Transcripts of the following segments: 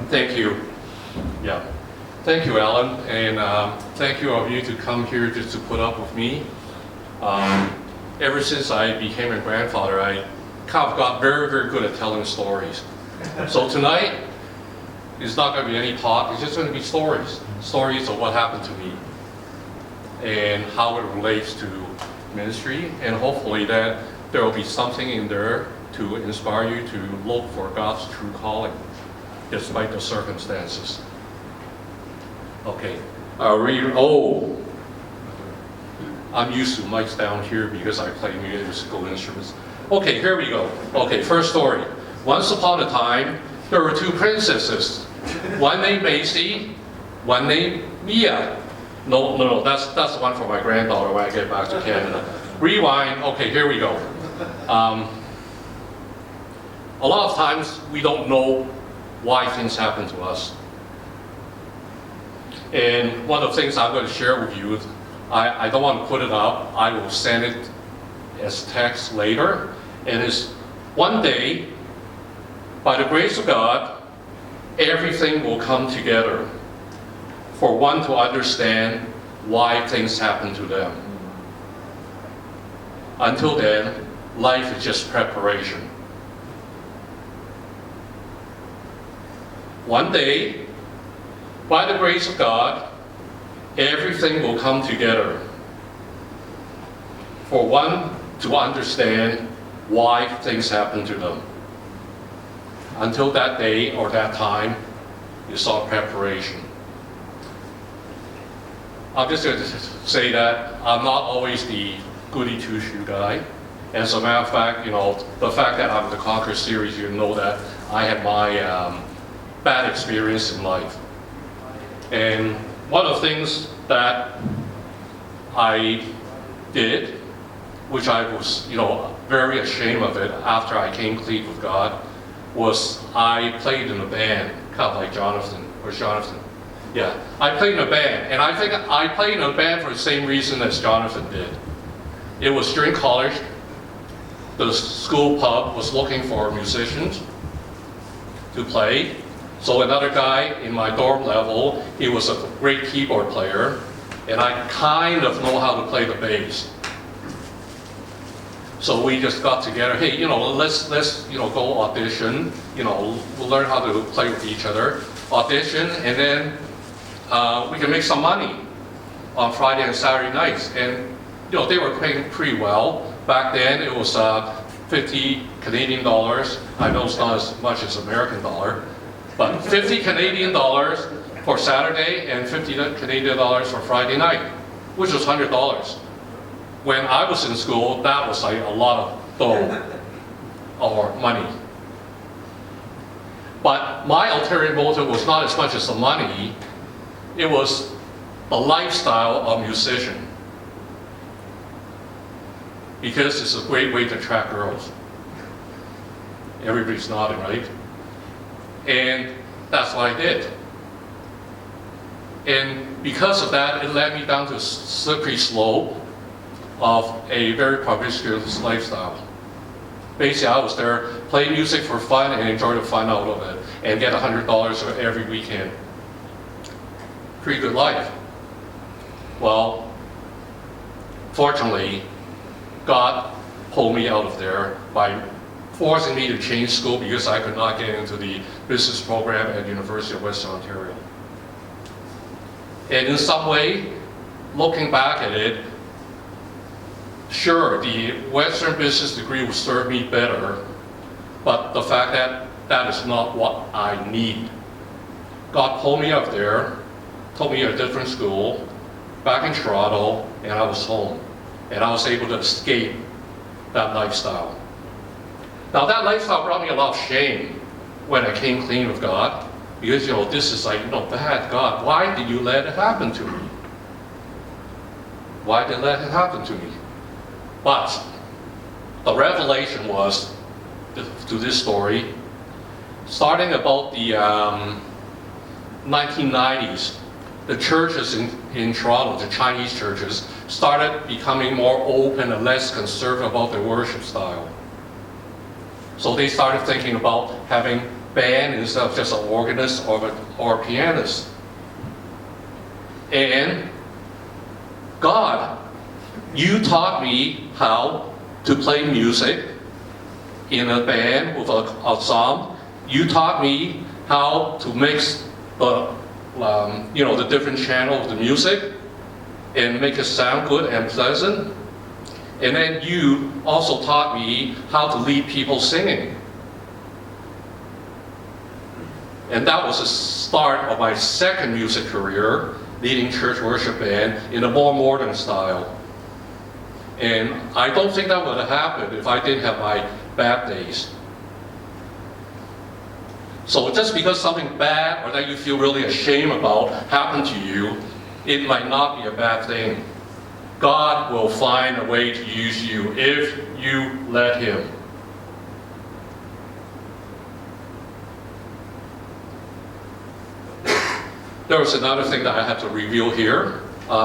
Thank you. Yeah. Thank you, Alan, and thank you all of you to come here just to put up with me. Ever since I became a grandfather, I kind of got very, very good at telling stories. So tonight, it's not going to be any talk, it's just going to be stories. Stories of what happened to me and how it relates to ministry, and hopefully that there will be something in there to inspire you to look for God's true calling, despite the circumstances. Okay, I'm used to mics down here because I play musical instruments. Okay, here we go. Okay, first story. Once upon a time, there were two princesses. One named Macy, one named Mia. No, that's the one for my granddaughter when I get back to Canada. Rewind, okay, here we go. A lot of times we don't know why things happen to us. And one of the things I'm going to share with you, I don't want to put it up, I will send it as text later. And it's one day, by the grace of God, everything will come together for one to understand why things happen to them. Until then, life is just preparation. One day, by the grace of God, everything will come together for one to understand why things happen to them. Until that day or that time, it's all preparation. I'm just going to say that I'm not always the goody two-shoe guy. As a matter of fact, the fact that I'm in the Conquer series, you know that I had my bad experience in life. And one of the things that I did, which I was, very ashamed of it after I came clean with God, was I played in a band, kind of like Jonathan. Yeah, I played in a band, and I think I played in a band for the same reason as Jonathan did. It was during college. The school pub was looking for musicians to play. So another guy in my dorm level, he was a great keyboard player, and I kind of know how to play the bass. So we just got together, hey, let's go audition, we'll learn how to play with each other, audition, and then we can make some money on Friday and Saturday nights. And they were paying pretty well. Back then it was 50 Canadian dollars. I know it's not as much as American dollar, but 50 Canadian dollars for Saturday and 50 Canadian dollars for Friday night, which was $100. When I was in school, that was like a lot of dough or money. But my ulterior motive was not as much as the money, it was the lifestyle of musician. Because it's a great way to attract girls. Everybody's nodding, right? And that's what I did. And because of that, it led me down to a slippery slope of a very promiscuous lifestyle. Basically, I was there, play music for fun and enjoy the fun out of it, and get $100 every weekend. Pretty good life. Well, fortunately, God pulled me out of there by forcing me to change school because I could not get into the business program at the University of Western Ontario. And in some way, looking back at it, sure, the Western business degree will serve me better, but the fact that that is not what I need. God pulled me up there, took me to a different school, back in Toronto, and I was home. And I was able to escape that lifestyle. Now that lifestyle brought me a lot of shame when I came clean with God, because this is like, bad God, why did you let it happen to me? Why did you let it happen to me? But the revelation was, to this story, starting about the 1990s, the churches in Toronto, the Chinese churches, started becoming more open and less conservative about their worship style. So they started thinking about having band instead of just an organist or a pianist. And God, you taught me how to play music in a band with a song. You taught me how to mix the, the different channels of the music and make it sound good and pleasant. And then you also taught me how to lead people singing. And that was the start of my second music career, leading church worship band in a more modern style. And I don't think that would have happened if I didn't have my bad days. So just because something bad or that you feel really ashamed about happened to you, it might not be a bad thing. God will find a way to use you if you let Him. There was another thing that I had to reveal here.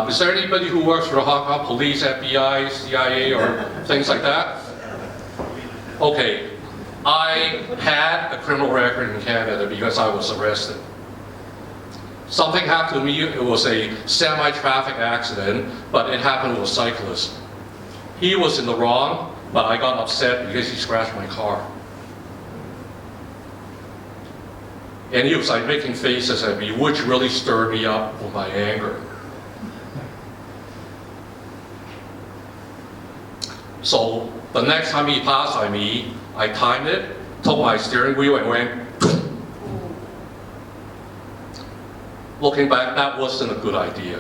Is there anybody who works for the Hong Kong Police, FBI, CIA, or things like that? Okay, I had a criminal record in Canada because I was arrested. Something happened to me, it was a semi-traffic accident, but it happened with a cyclist. He was in the wrong, but I got upset because he scratched my car. And he was like making faces at me, which really stirred me up with my anger. So the next time he passed by me, I timed it, took my steering wheel and went. Looking back, that wasn't a good idea.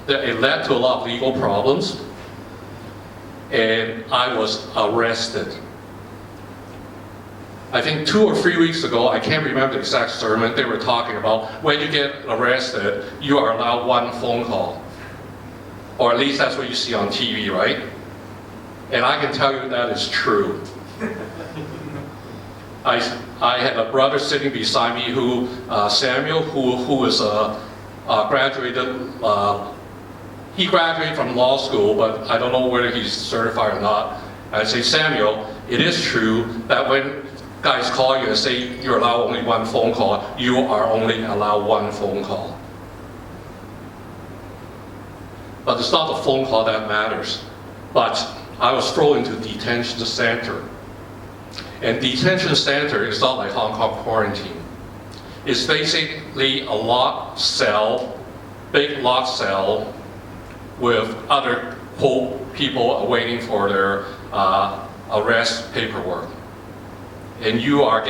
It led to a lot of legal problems, and I was arrested. I think 2 or 3 weeks ago, I can't remember the exact sermon, they were talking about when you get arrested, you are allowed one phone call. Or at least that's what you see on TV, right? And I can tell you that is true. I had a brother sitting beside me who, Samuel, who is graduated, he graduated from law school, but I don't know whether he's certified or not. I say, Samuel, it is true that when guys call you and say you're allowed only one phone call, you are only allowed one phone call. But it's not the phone call that matters. But I was thrown into detention center. And detention center is not like Hong Kong quarantine. It's basically a locked cell, big locked cell, with other people waiting for their arrest paperwork. And you are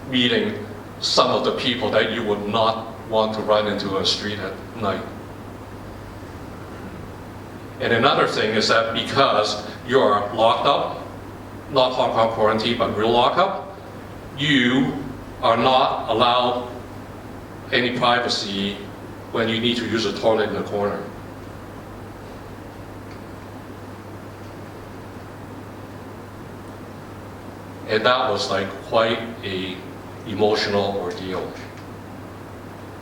meeting some of the people that you would not want to run into a street at night. And another thing is that because you are locked up, not Hong Kong quarantine, but real lockup, you are not allowed any privacy when you need to use a toilet in the corner. And that was like quite a emotional ordeal.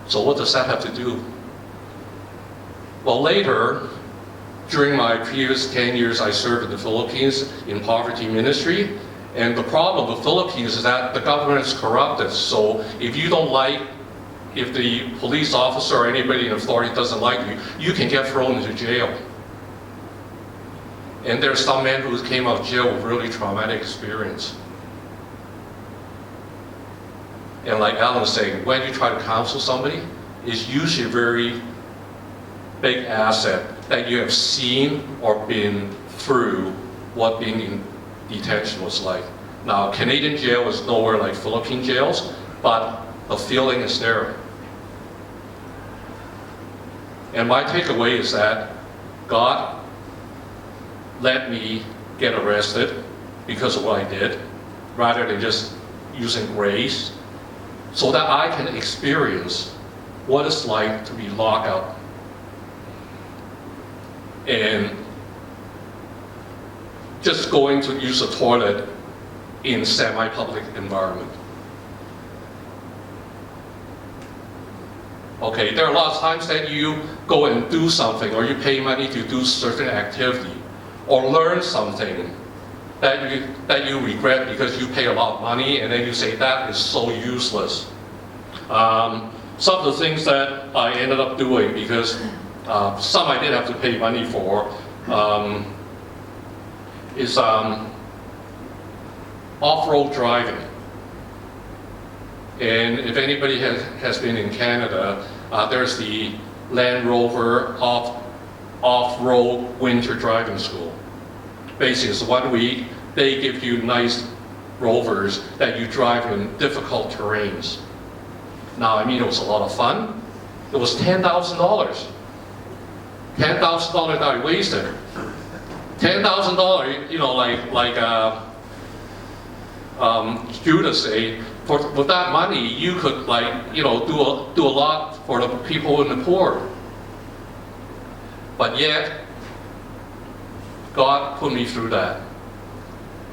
So what does that have to do? Well, later, during my previous 10 years, I served in the Philippines in poverty ministry. And the problem with the Philippines is that the government is corrupted. So if you don't like, if the police officer or anybody in authority doesn't like you, you can get thrown into jail. And there's some men who came out of jail with really traumatic experience. And like Alan was saying, when you try to counsel somebody, it's usually a very big asset that you have seen or been through what being in detention was like. Now, Canadian jail is nowhere like Philippine jails, but the feeling is there. And my takeaway is that God let me get arrested because of what I did, rather than just using grace, so that I can experience what it's like to be locked up and just going to use a toilet in semi-public environment. Okay, there are a lot of times that you go and do something, or you pay money to do certain activity, or learn something, that you regret because you pay a lot of money, and then you say that is so useless. Some of the things that I ended up doing, because some I did have to pay money for, is off-road driving. And if anybody has been in Canada, there's the Land Rover off-road winter driving school. Basically, it's 1 week. They give you nice Rovers that you drive in difficult terrains. Now, I mean, it was a lot of fun. It was $10,000. $10,000 that I wasted. $10,000, you know, like Judah say, with that money, you could, like, you know, do a lot for the people in the poor. But yet, God put me through that.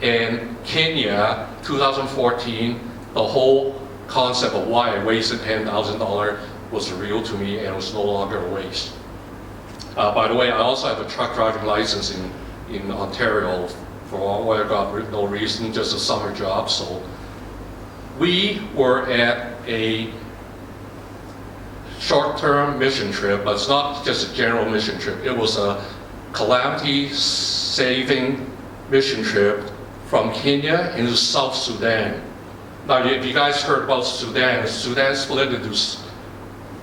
In Kenya, 2014, the whole concept of why I wasted $10,000 was real to me, and it was no longer a waste. By the way, I also have a truck driving license in Ontario for whatever God no reason, just a summer job. So we were at a short-term mission trip, but it's not just a general mission trip. It was a calamity-saving mission trip from Kenya into South Sudan. Now, if you guys heard about Sudan split into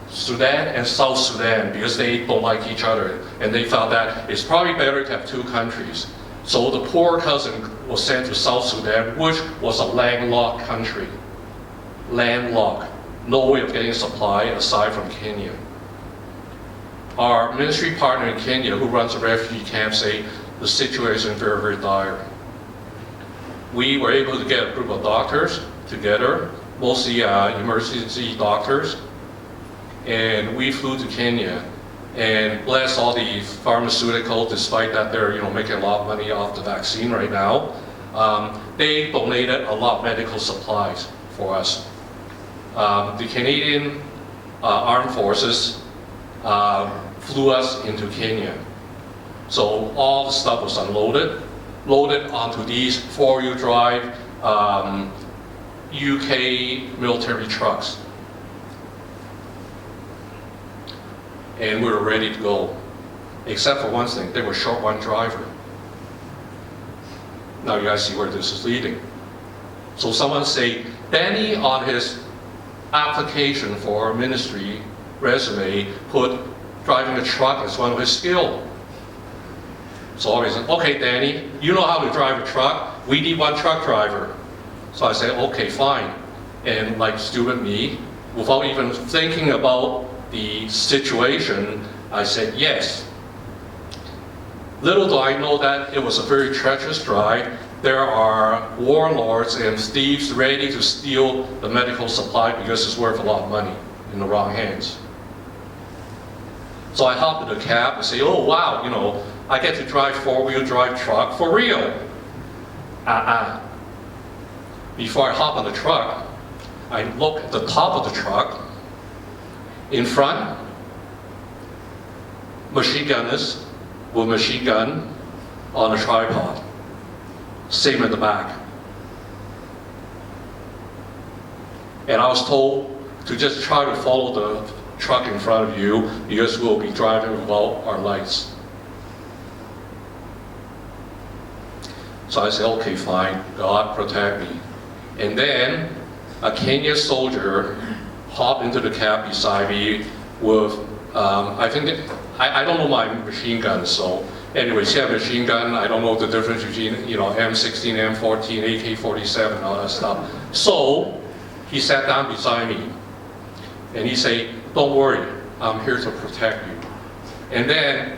Sudan and South Sudan because they don't like each other, and they felt that it's probably better to have two countries. So the poor cousin was sent to South Sudan, which was a landlocked country. Landlocked. No way of getting supply aside from Kenya. Our ministry partner in Kenya, who runs a refugee camp, say the situation is very, very dire. We were able to get a group of doctors together, mostly emergency doctors, and we flew to Kenya. And bless all the pharmaceuticals, despite that they're making a lot of money off the vaccine right now, they donated a lot of medical supplies for us. The Canadian Armed Forces flew us into Kenya. So all the stuff was unloaded, loaded onto these 4-wheel drive UK military trucks. And we were ready to go. Except for one thing, they were short one driver. Now you guys see where this is leading. So someone say, Danny on his application for ministry resume put driving a truck as one of his skills. So I said, okay, Danny, you know how to drive a truck. We need one truck driver. So I said, okay, fine. And like stupid me, without even thinking about the situation, I said yes. Little do I know that it was a very treacherous drive. There are warlords and thieves ready to steal the medical supply because it's worth a lot of money in the wrong hands. So I hopped in the cab and say, oh wow, I get to drive 4-wheel drive truck for real. Before I hop on the truck, I look at the top of the truck. In front, machine gunners with machine gun on a tripod. Same at the back. And I was told to just try to follow the truck in front of you because we'll be driving without our lights. So I said, okay, fine, God protect me. And then a Kenyan soldier hopped into the cab beside me with, I don't know my machine gun, so anyways, he had a machine gun. I don't know the difference between, M16, M14, AK-47, all that stuff. So he sat down beside me and he said, don't worry, I'm here to protect you. And then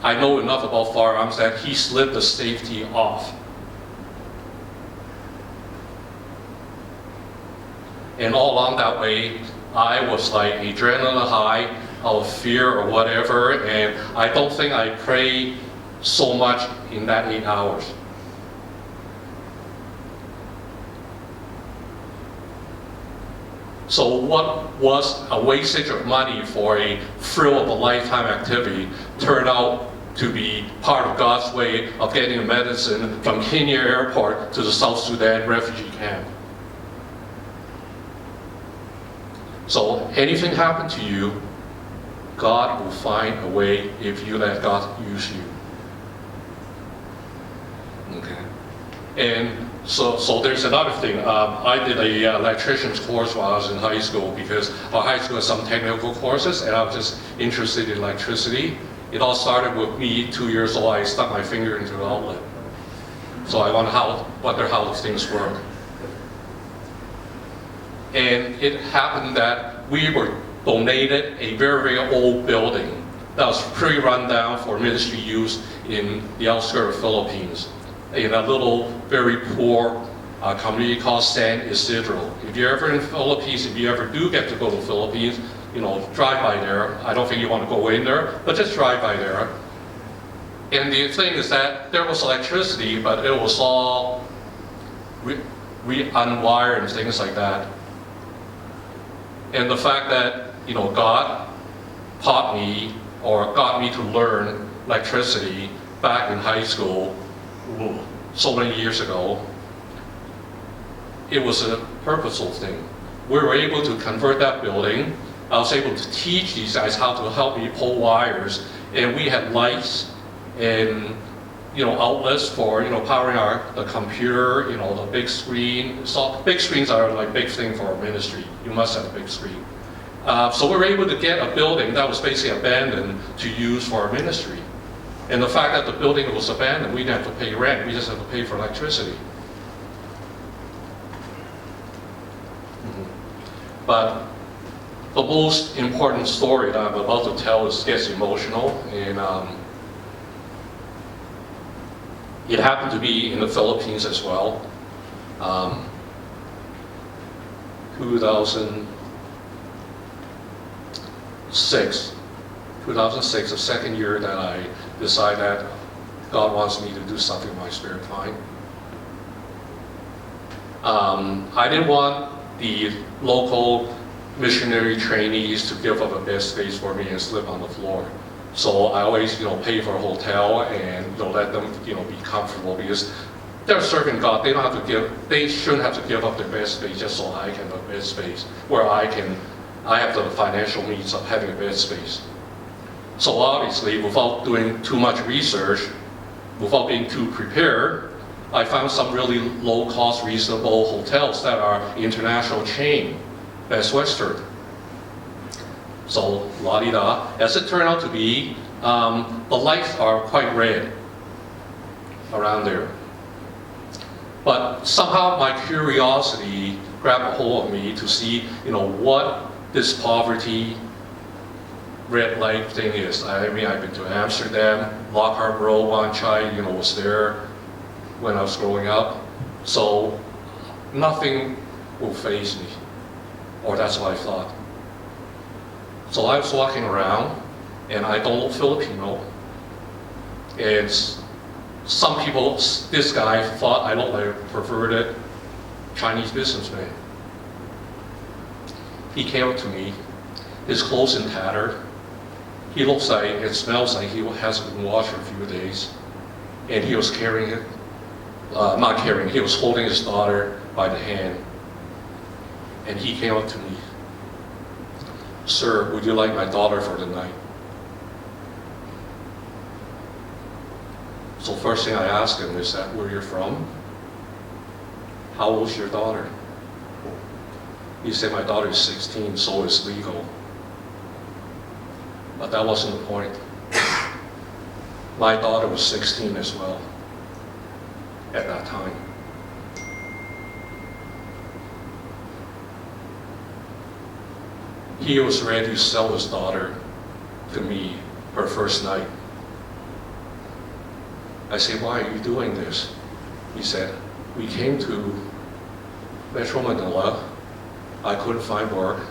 I know enough about firearms that he slid the safety off. And all along that way, I was like adrenaline high, out of fear or whatever, and I don't think I prayed so much in that 8 hours. So what was a wastage of money for a thrill of a lifetime activity turned out to be part of God's way of getting medicine from Kenya airport to the South Sudan refugee camp. So anything happen to you, God will find a way if you let God use you. Okay. And so there's another thing. I did a electrician's course while I was in high school because our high school has some technical courses and I was just interested in electricity. It all started with me, 2 years old, I stuck my finger into the outlet. So I wonder how these things work. And it happened that we were donated a very, very old building that was pretty run down for ministry use in the outskirts of Philippines, in a little, very poor community called San Isidro. If you're ever in the Philippines, if you ever do get to go to the Philippines, drive by there. I don't think you want to go in there, but just drive by there. And the thing is that there was electricity, but it was all unwired and things like that. And the fact that, God taught me or got me to learn electricity back in high school so many years ago, it was a purposeful thing. We were able to convert that building. I was able to teach these guys how to help me pull wires, and we had lights and outlets for powering the computer, the big screen. So big screens are like big thing for our ministry. You must have a big screen. So we were able to get a building that was basically abandoned to use for our ministry. And the fact that the building was abandoned, we didn't have to pay rent. We just had to pay for electricity. But the most important story that I'm about to tell gets emotional, and it happened to be in the Philippines as well. 2006, the second year that I decided that God wants me to do something in my spare time. I didn't want the local missionary trainees to give up a bed space for me and sleep on the floor. So I always, pay for a hotel and let them, be comfortable because they're serving God. They shouldn't have to give up their bed space just so I can have a bed space where I have the financial means of having a bed space. So obviously, without doing too much research, without being too prepared, I found some really low-cost, reasonable hotels that are international chain, Best Western. So, la-di-da. As it turned out to be, the lights are quite red around there. But somehow my curiosity grabbed a hold of me to see, what this poverty red light thing is. I've been to Amsterdam, Lockhart Road, Wan Chai, was there when I was growing up. So nothing will faze me, or that's what I thought. So I was walking around, and I don't look Filipino, and some people, this guy thought I looked like a perverted Chinese businessman. He came up to me, his clothes in tattered. He looks like, it smells like he hasn't been washed for a few days. And he was carrying it, he was holding his daughter by the hand. And he came up to me, "Sir, would you like my daughter for the night?" So first thing I asked him is that, "Where you're from? How old is your daughter?" He said, "My daughter is 16, so it's legal." But that wasn't the point. My daughter was 16 as well at that time. He was ready to sell his daughter to me her first night. I said, "Why are you doing this?" He said, "We came to Metro Manila. I couldn't find work.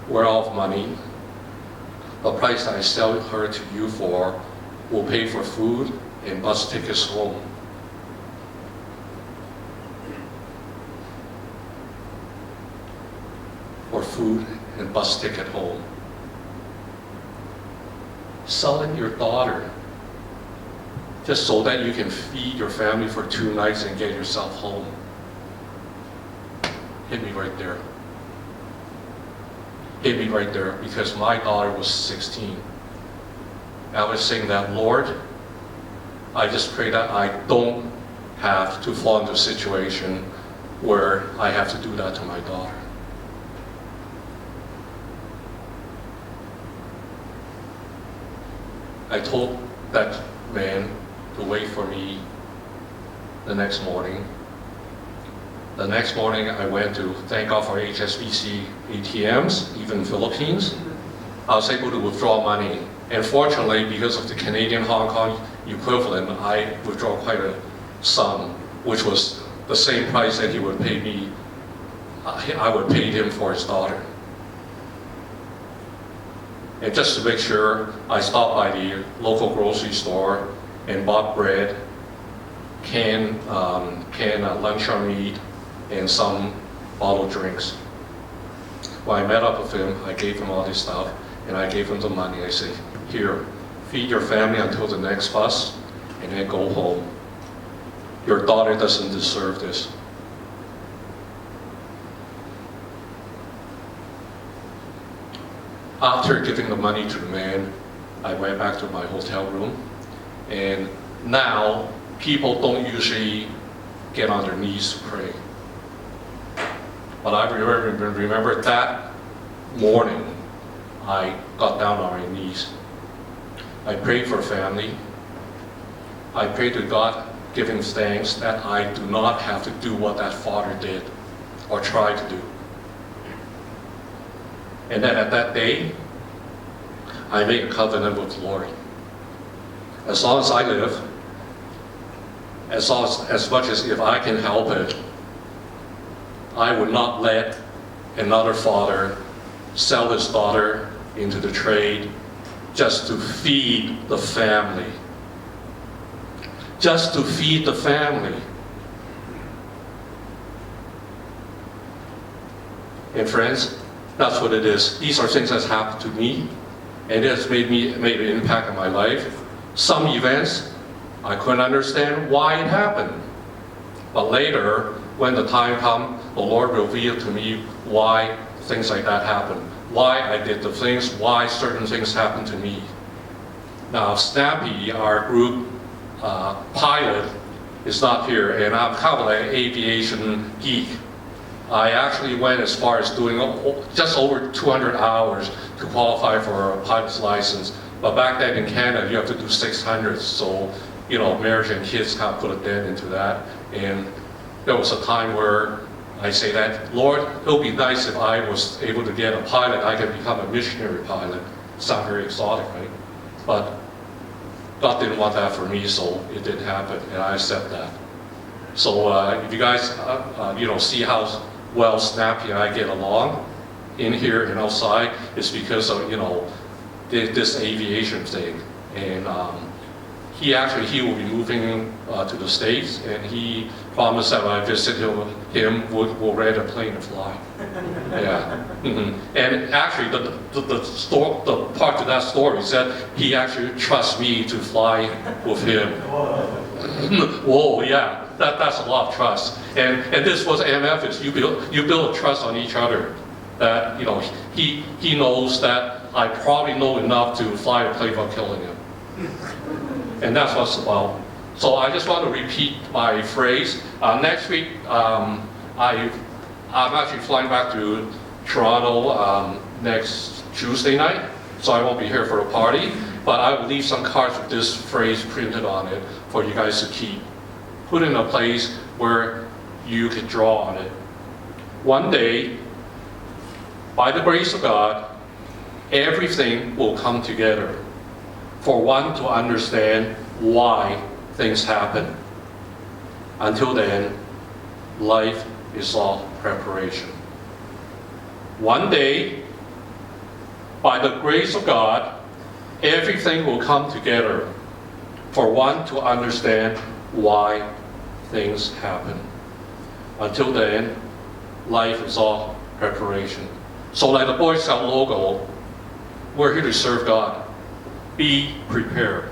We're out of money. The price that I sell her to you for will pay for food and bus tickets home." For food and bus ticket home. selling your daughter just so that you can feed your family for 2 nights and get yourself home. Hit me right there. Hit me right there, because my daughter was 16. I was saying that, Lord, I just pray that I don't have to fall into a situation where I have to do that to my daughter. I told that man to wait for me the next morning. The next morning I went to thank God for HSBC ATMs, even in Philippines. I was able to withdraw money. And fortunately, because of the Canadian Hong Kong equivalent, I withdrew quite a sum, which was the same price that he would pay me, I would pay him for his daughter. And just to make sure, I stopped by the local grocery store and bought bread, canned luncheon meat, and some bottled drinks. When I met up with him, I gave him all this stuff, and I gave him the money. I said, here, feed your family until the next bus, and then go home. Your daughter doesn't deserve this. After giving the money to the man, I went back to my hotel room, and now people don't usually get on their knees to pray. But I remember that morning, I got down on my knees. I prayed for family. I prayed to God, giving thanks that I do not have to do what that father did or tried to do. And then at that day, I made a covenant with the Lord. As long as I live, as much as if I can help it, I would not let another father sell his daughter into the trade just to feed the family. Just to feed the family. And friends, that's what it is. These are things that happened to me, and it has made an impact on my life. Some events, I couldn't understand why it happened. But later, when the time comes, the Lord revealed to me why things like that happen, why I did the things, why certain things happened to me. Now, Snappy, our group pilot, is not here, and I'm kind of like an aviation geek. I actually went as far as doing just over 200 hours to qualify for a pilot's license. But back then in Canada, you have to do 600, so marriage and kids kind of put a dent into that. And there was a time where I say that, Lord, it would be nice if I was able to get a pilot. I could become a missionary pilot. It's not very exotic, right? But God didn't want that for me, so it didn't happen, and I accept that. So if you guys, see how well Snappy and I get along in here and outside, it's because of this aviation thing. And he will be moving to the States, and he promised that when I visit him we'll rent a plane and fly. Yeah. Mm-hmm. And actually, the part to that story is that he actually trusts me to fly with him. Whoa, yeah, that's a lot of trust. And this was MF is you build trust on each other. That he knows that I probably know enough to fly a plane without killing him. And that's what's about. So I just want to repeat my phrase. Next week, I'm actually flying back to Toronto next Tuesday night, so I won't be here for a party, but I will leave some cards with this phrase printed on it for you guys to keep. Put in a place where you can draw on it. One day, by the grace of God, everything will come together for one to understand why things happen. Until then, life is all preparation. One day, by the grace of God, everything will come together for one to understand why things happen. Until then, life is all preparation. So like the Boy Scout logo, we're here to serve God. be prepared.